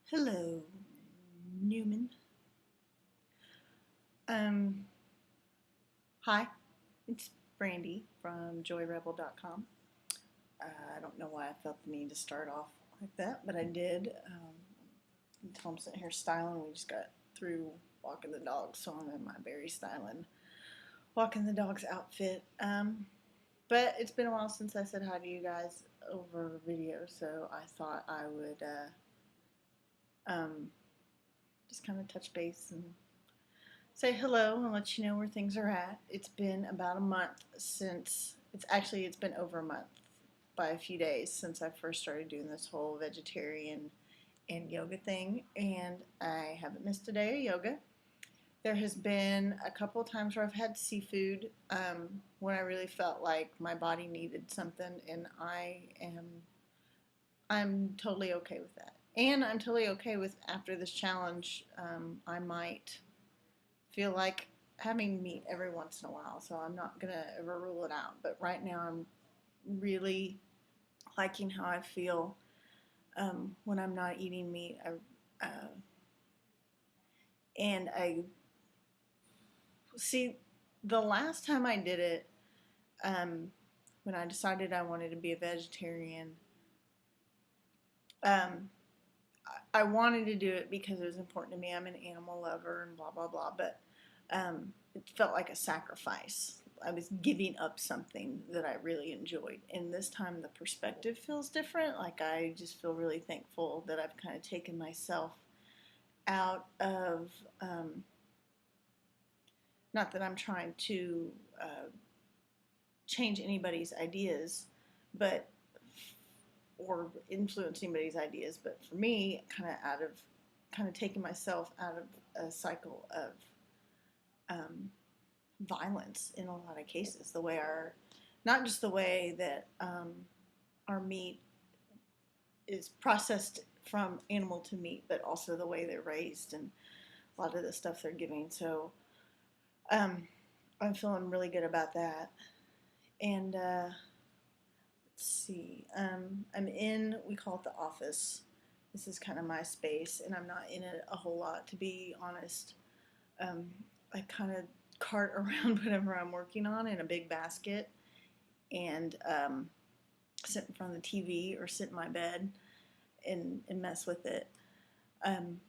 Hello, Newman. Um, Hi, it's Brandy from JoyRebel.com. I don't know why I felt the need to start off like that, but I did. Until I'm sitting here styling, we just got through walking the dogs, so I'm in my berry styling, walking the dogs outfit. But it's been a while since I said hi to you guys over video, so I thought I would um, just kind of touch base and say hello and let you know where things are at. It's been about a month since it's been over a month by a few days since I first started doing this whole vegetarian and yoga thing, and I haven't missed a day of yoga. There has been a couple of times where I've had seafood when I really felt like my body needed something, and I'm totally okay with that. And I'm totally okay with after this challenge, I might feel like having meat every once in a while, so I'm not gonna ever rule it out. But right now, I'm really liking how I feel when I'm not eating meat. And I see the last time I did it, um, when I decided I wanted to be a vegetarian, um, I wanted to do it because it was important to me. I'm an animal lover and blah blah blah, but it felt like a sacrifice. I was giving up something that I really enjoyed. And this time the perspective feels different. Like I just feel really thankful that I've kind of taken myself out of, not that I'm trying to change anybody's ideas, but, or influence anybody's ideas, but for me, kind of taking myself out of a cycle of um, violence in a lot of cases. The way not just the way that our meat is processed from animal to meat, but also the way they're raised and a lot of the stuff they're giving. So um, I'm feeling really good about that. And let's see, I'm in, we call it the office. This is kind of my space, and I'm not in it a whole lot, to be honest. Um, I kind of cart around whatever I'm working on in a big basket and sit in front of the TV or sit in my bed and mess with it. Um,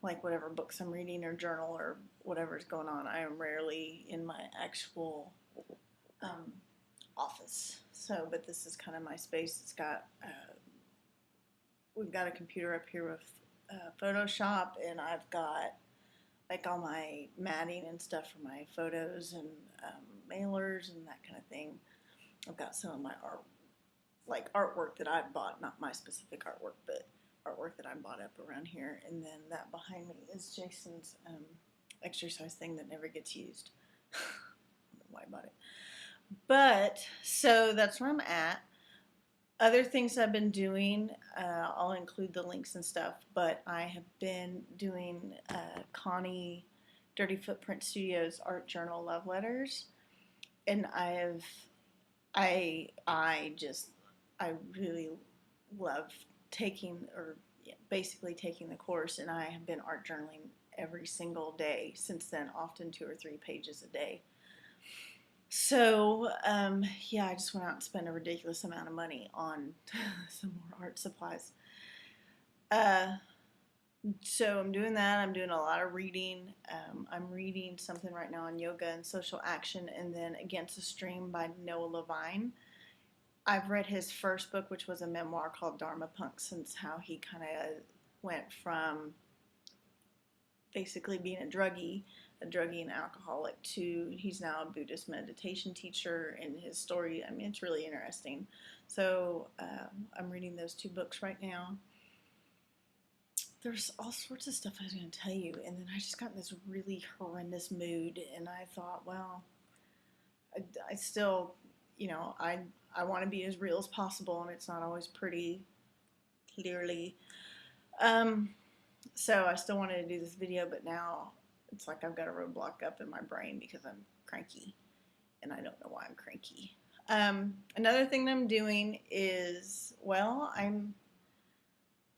like whatever books I'm reading or journal or whatever's going on, I am rarely in my actual um, office. So, but this is kind of my space. It's got, we've got a computer up here with Photoshop, and I've got like all my matting and stuff for my photos and mailers and that kind of thing. I've got some of my art, like artwork that I bought, not my specific artwork, but artwork that I bought up around here. And then that behind me is Jason's exercise thing that never gets used. I don't know why I bought it. But so that's where I'm at. Other things I've been doing, I'll include the links and stuff, but I have been doing Connie Dirty Footprint Studios art journal love letters, and I really love taking, or yeah, basically taking the course, and I have been art journaling every single day since then, often 2 or 3 pages a day. So, yeah, I just went out and spent a ridiculous amount of money on some more art supplies. Uh, so I'm doing that. I'm doing a lot of reading. I'm reading something right now on yoga and social action, and then Against the Stream by Noah Levine. I've read his first book, which was a memoir called Dharma Punk, since how he kind of went from basically being a druggie and alcoholic, to he's now a Buddhist meditation teacher, and his story, I mean, it's really interesting. So I'm reading those 2 books right now. There's all sorts of stuff I was going to tell you, and then I just got in this really horrendous mood, and I thought, well, I still, I want to be as real as possible, and it's not always pretty, clearly. Um, so I still wanted to do this video, but now it's like I've got a roadblock up in my brain because I'm cranky, and I don't know why I'm cranky. Another thing that I'm doing is, well, I'm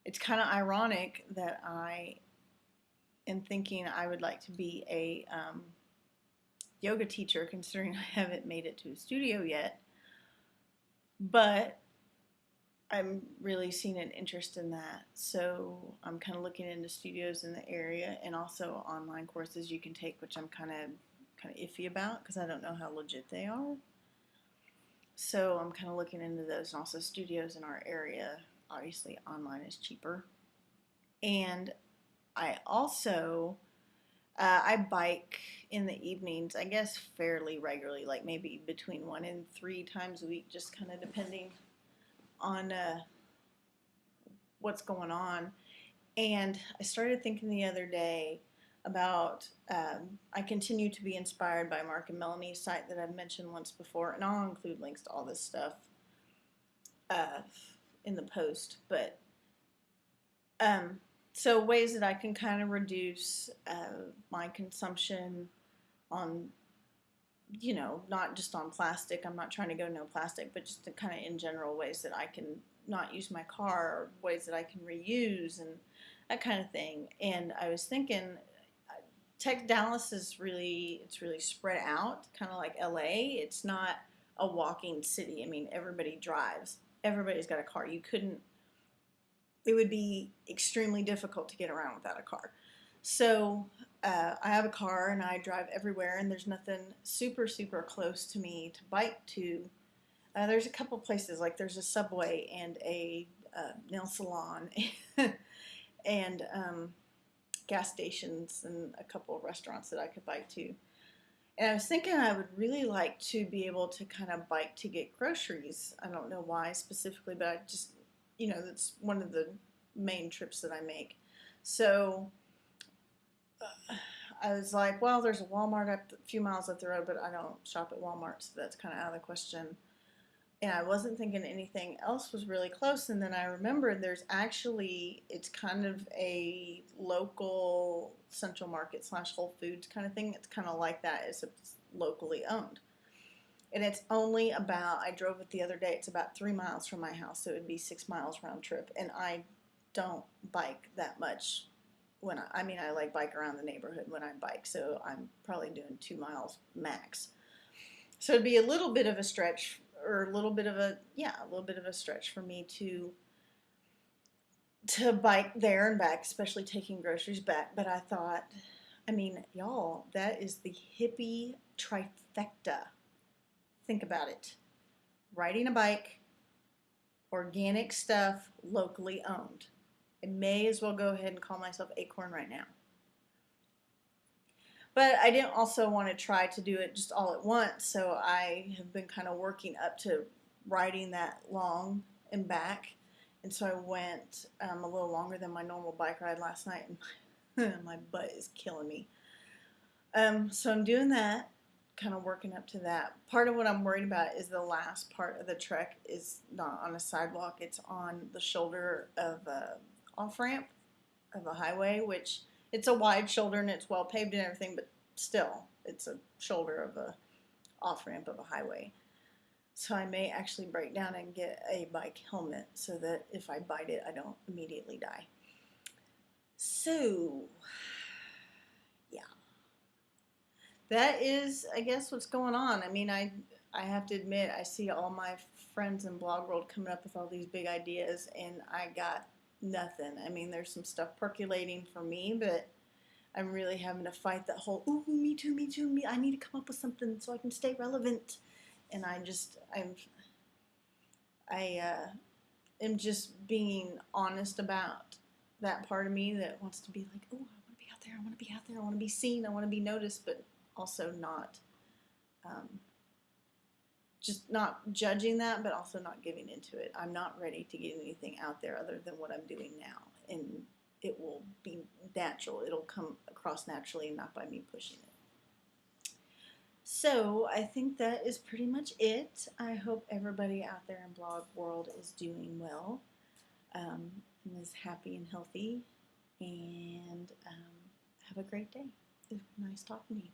it's kind of ironic that I am thinking I would like to be a yoga teacher, considering I haven't made it to a studio yet. But I'm really seeing an interest in that. So I'm kind of looking into studios in the area and also online courses you can take, which I'm kind of iffy about because I don't know how legit they are. So I'm kind of looking into those, and also studios in our area. Obviously, online is cheaper. And I also I bike in the evenings, I guess fairly regularly, like maybe between 1 and 3 times a week, just kind of depending on what's going on. And I started thinking the other day about I continue to be inspired by Mark and Melanie's site that I've mentioned once before, and I'll include links to all this stuff uh, in the post. But um, so ways that I can kind of reduce my consumption on, not just on plastic. I'm not trying to go no plastic, but just kind of in general ways that I can not use my car, or ways that I can reuse and that kind of thing. And I was thinking, Tech Dallas is it's really spread out, kind of like LA. It's not a walking city. I mean, everybody drives. Everybody's got a car. It would be extremely difficult to get around without a car. So I have a car and I drive everywhere, and there's nothing super, super close to me to bike to. There's a couple places, like there's a Subway and a nail salon and gas stations and a couple of restaurants that I could bike to. And I was thinking I would really like to be able to kind of bike to get groceries. I don't know why specifically, but I just, that's one of the main trips that I make. So I was like, well, there's a Walmart a few miles up the road, but I don't shop at Walmart, so that's kind of out of the question. And I wasn't thinking anything else was really close. And then I remembered it's kind of a local Central Market / Whole Foods kind of thing. It's kind of like that, except it's locally owned. And it's only I drove it the other day, it's about 3 miles from my house, so it would be 6 miles round trip. And I don't bike that much I like bike around the neighborhood when I bike, so I'm probably doing 2 miles max. So it'd be a little bit of a stretch, or a little bit of a stretch for me to bike there and back, especially taking groceries back. But I thought, y'all, that is the hippie trifecta. Think about it. Riding a bike, organic stuff, locally owned. I may as well go ahead and call myself Acorn right now. But I didn't also want to try to do it just all at once, so I have been kind of working up to riding that long and back. And so I went a little longer than my normal bike ride last night, and my butt is killing me. So I'm doing that, kind of working up to that. Part of what I'm worried about is the last part of the trek is not on a sidewalk. It's on the shoulder of a off-ramp of a highway, which it's a wide shoulder and it's well paved and everything, but still, it's a shoulder of a off-ramp of a highway. So I may actually break down and get a bike helmet so that if I bite it, I don't immediately die. So, yeah. That is, I guess, what's going on. I have to admit, I see all my friends in blog world coming up with all these big ideas, and I got nothing. There's some stuff percolating for me, but I'm really having to fight that whole, ooh, me too, me. I need to come up with something so I can stay relevant. And I am just being honest about that part of me that wants to be like, oh, I want to be out there, I want to be seen, I want to be noticed, but also not, just not judging that, but also not giving into it. I'm not ready to get anything out there other than what I'm doing now, and it will be natural. It'll come across naturally, not by me pushing it. So I think that is pretty much it. I hope everybody out there in blog world is doing well, and is happy and healthy, and have a great day. It was nice talking to you.